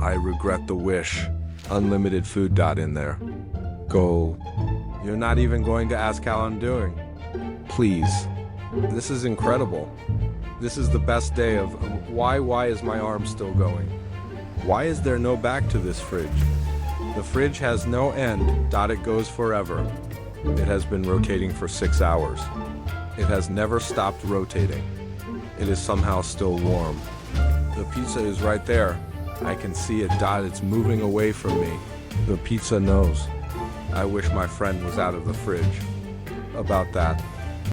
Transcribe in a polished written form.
I regret the wish. Unlimited food. In there. Goal. You're not even going to ask how I'm doing. Please. This is incredible. This is the best day of... Why is my arm still going? Why is there no back to this fridge? The fridge has no end. It goes forever. It has been rotating for 6 hours. It has never stopped rotating. It is somehow still warm. The pizza is right there. I can see it. It's moving away from me. The pizza knows. I wish my friend was out of the fridge. About that.